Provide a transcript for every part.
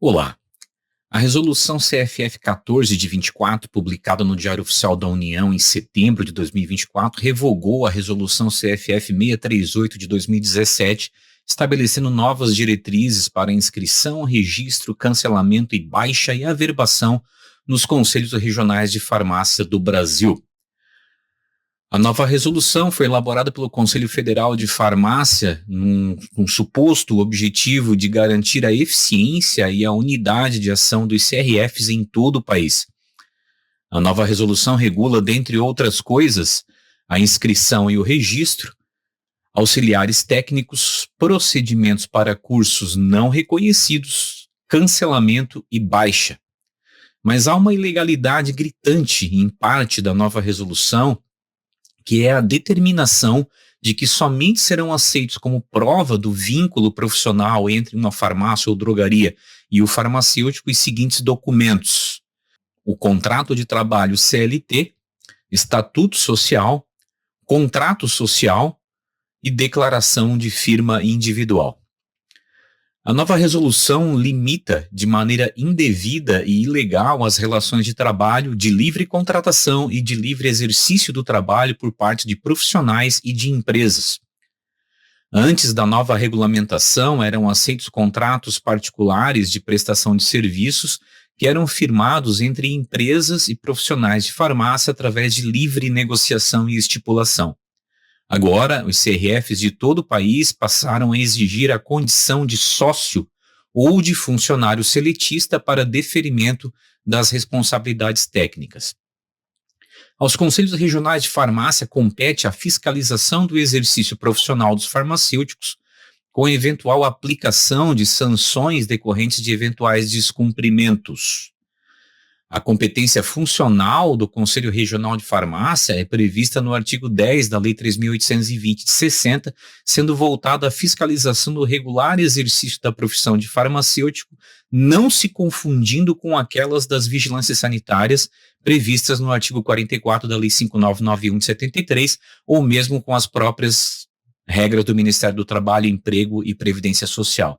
Olá. A resolução CFF-14 de 24, publicada no Diário Oficial da União em setembro de 2024, revogou a resolução CFF-638 de 2017, estabelecendo novas diretrizes para inscrição, registro, cancelamento e baixa e averbação nos conselhos regionais de farmácia do Brasil. A nova resolução foi elaborada pelo Conselho Federal de Farmácia num suposto objetivo de garantir a eficiência e a unidade de ação dos CRFs em todo o país. A nova resolução regula, dentre outras coisas, a inscrição e o registro, auxiliares técnicos, procedimentos para cursos não reconhecidos, cancelamento e baixa. Mas há uma ilegalidade gritante em parte da nova resolução, que é a determinação de que somente serão aceitos como prova do vínculo profissional entre uma farmácia ou drogaria e o farmacêutico os seguintes documentos: o contrato de trabalho CLT, estatuto social, contrato social e declaração de firma individual. A nova resolução limita de maneira indevida e ilegal as relações de trabalho, de livre contratação e de livre exercício do trabalho por parte de profissionais e de empresas. Antes da nova regulamentação, eram aceitos contratos particulares de prestação de serviços que eram firmados entre empresas e profissionais de farmácia através de livre negociação e estipulação. Agora, os CRFs de todo o país passaram a exigir a condição de sócio ou de funcionário seletista para deferimento das responsabilidades técnicas. Aos conselhos regionais de farmácia compete a fiscalização do exercício profissional dos farmacêuticos, com eventual aplicação de sanções decorrentes de eventuais descumprimentos. A competência funcional do Conselho Regional de Farmácia é prevista no artigo 10 da Lei 3.820 de 60, sendo voltada à fiscalização do regular exercício da profissão de farmacêutico, não se confundindo com aquelas das vigilâncias sanitárias previstas no artigo 44 da Lei 5.991 de 73, ou mesmo com as próprias regras do Ministério do Trabalho, Emprego e Previdência Social.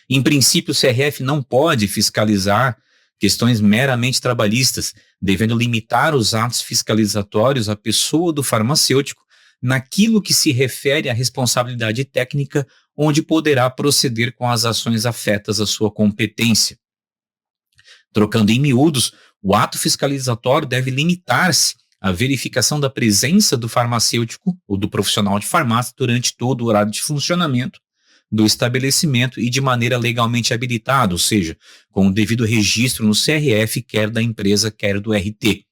Em princípio, o CRF não pode fiscalizar questões meramente trabalhistas, devendo limitar os atos fiscalizatórios à pessoa do farmacêutico naquilo que se refere à responsabilidade técnica, onde poderá proceder com as ações afetas à sua competência. Trocando em miúdos, o ato fiscalizatório deve limitar-se à verificação da presença do farmacêutico ou do profissional de farmácia durante todo o horário de funcionamento do estabelecimento e de maneira legalmente habilitada, ou seja, com o devido registro no CRF, quer da empresa, quer do RT.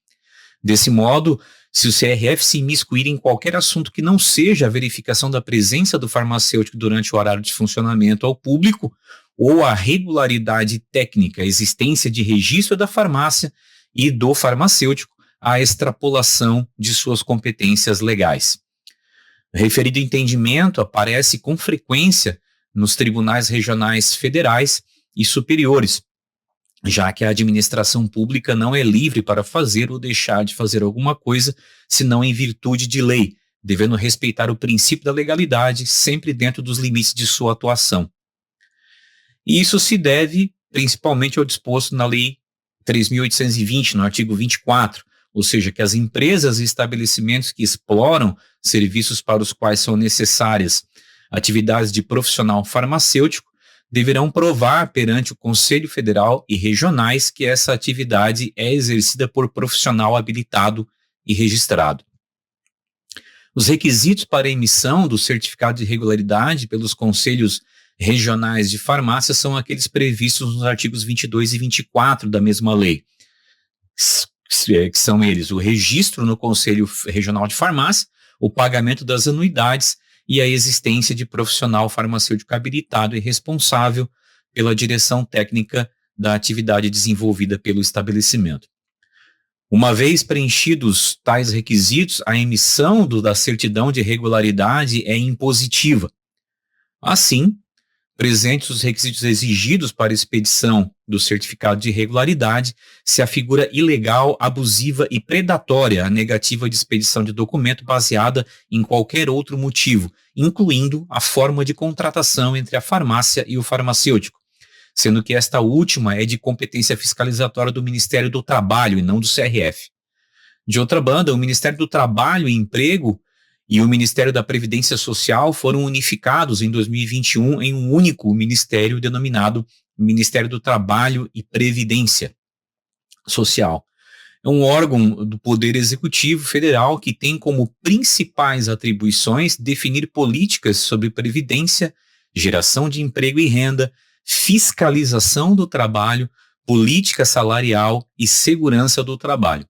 Desse modo, se o CRF se imiscuir em qualquer assunto que não seja a verificação da presença do farmacêutico durante o horário de funcionamento ao público, ou a regularidade técnica, a existência de registro da farmácia e do farmacêutico, a extrapolação de suas competências legais. O referido entendimento aparece com frequência nos tribunais regionais federais e superiores, já que a administração pública não é livre para fazer ou deixar de fazer alguma coisa, senão em virtude de lei, devendo respeitar o princípio da legalidade, sempre dentro dos limites de sua atuação. E isso se deve principalmente ao disposto na Lei 3.820, no artigo 24, ou seja, que as empresas e estabelecimentos que exploram serviços para os quais são necessárias atividades de profissional farmacêutico deverão provar perante o Conselho Federal e regionais que essa atividade é exercida por profissional habilitado e registrado. Os requisitos para a emissão do certificado de regularidade pelos conselhos regionais de farmácia são aqueles previstos nos artigos 22 e 24 da mesma lei, que são eles: o registro no Conselho Regional de Farmácia, o pagamento das anuidades e a existência de profissional farmacêutico habilitado e responsável pela direção técnica da atividade desenvolvida pelo estabelecimento. Uma vez preenchidos tais requisitos, a emissão da certidão de regularidade é impositiva. Assim, presentes os requisitos exigidos para a expedição do certificado de regularidade, se afigura ilegal, abusiva e predatória a negativa de expedição de documento baseada em qualquer outro motivo, incluindo a forma de contratação entre a farmácia e o farmacêutico, sendo que esta última é de competência fiscalizatória do Ministério do Trabalho e não do CRF. De outra banda, o Ministério do Trabalho e Emprego e o Ministério da Previdência Social foram unificados em 2021 em um único ministério denominado Ministério do Trabalho e Previdência Social. É um órgão do Poder Executivo Federal que tem como principais atribuições definir políticas sobre previdência, geração de emprego e renda, fiscalização do trabalho, política salarial e segurança do trabalho.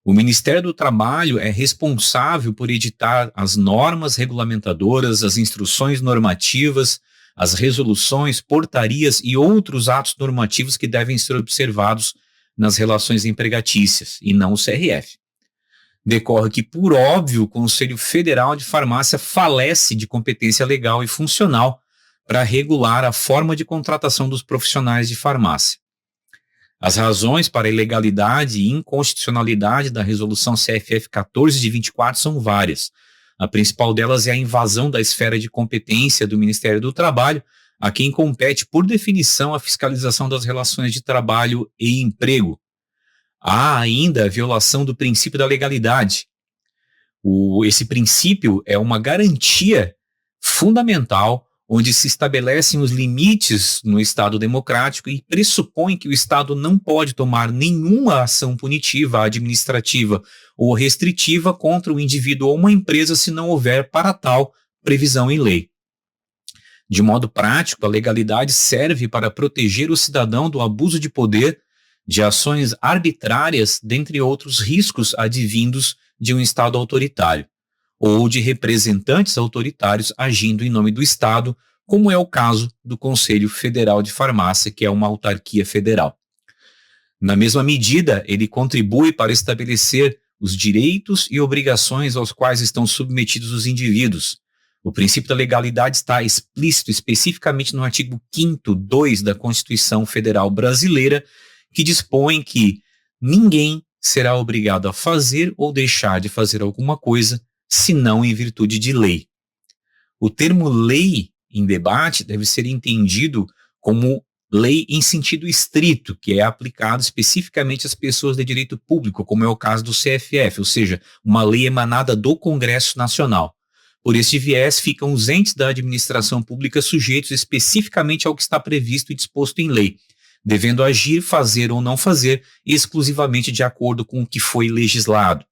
O Ministério do Trabalho é responsável por editar as normas regulamentadoras, as instruções normativas, as resoluções, portarias e outros atos normativos que devem ser observados nas relações empregatícias, e não o CRF. Decorre que, por óbvio, o Conselho Federal de Farmácia falece de competência legal e funcional para regular a forma de contratação dos profissionais de farmácia. As razões para a ilegalidade e inconstitucionalidade da resolução CFF 14 de 24 são várias. A principal delas é a invasão da esfera de competência do Ministério do Trabalho, a quem compete, por definição, a fiscalização das relações de trabalho e emprego. Há ainda a violação do princípio da legalidade. Esse princípio é uma garantia fundamental onde se estabelecem os limites no Estado democrático e pressupõe que o Estado não pode tomar nenhuma ação punitiva, administrativa ou restritiva contra o indivíduo ou uma empresa se não houver para tal previsão em lei. De modo prático, a legalidade serve para proteger o cidadão do abuso de poder, de ações arbitrárias, dentre outros riscos advindos de um Estado autoritário, ou de representantes autoritários agindo em nome do Estado, como é o caso do Conselho Federal de Farmácia, que é uma autarquia federal. Na mesma medida, ele contribui para estabelecer os direitos e obrigações aos quais estão submetidos os indivíduos. O princípio da legalidade está explícito especificamente no artigo 5º, 2 da Constituição Federal Brasileira, que dispõe que ninguém será obrigado a fazer ou deixar de fazer alguma coisa, senão em virtude de lei. O termo lei em debate deve ser entendido como lei em sentido estrito, que é aplicado especificamente às pessoas de direito público, como é o caso do CFF, ou seja, uma lei emanada do Congresso Nacional. Por esse viés, ficam os entes da administração pública sujeitos especificamente ao que está previsto e disposto em lei, devendo agir, fazer ou não fazer exclusivamente de acordo com o que foi legislado.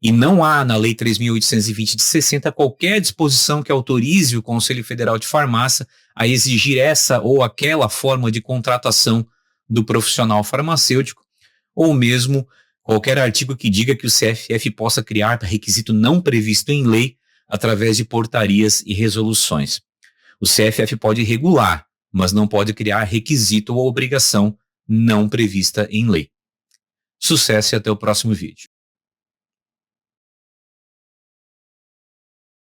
E não há na Lei 3.820 de 60 qualquer disposição que autorize o Conselho Federal de Farmácia a exigir essa ou aquela forma de contratação do profissional farmacêutico, ou mesmo qualquer artigo que diga que o CFF possa criar requisito não previsto em lei através de portarias e resoluções. O CFF pode regular, mas não pode criar requisito ou obrigação não prevista em lei. Sucesso e até o próximo vídeo.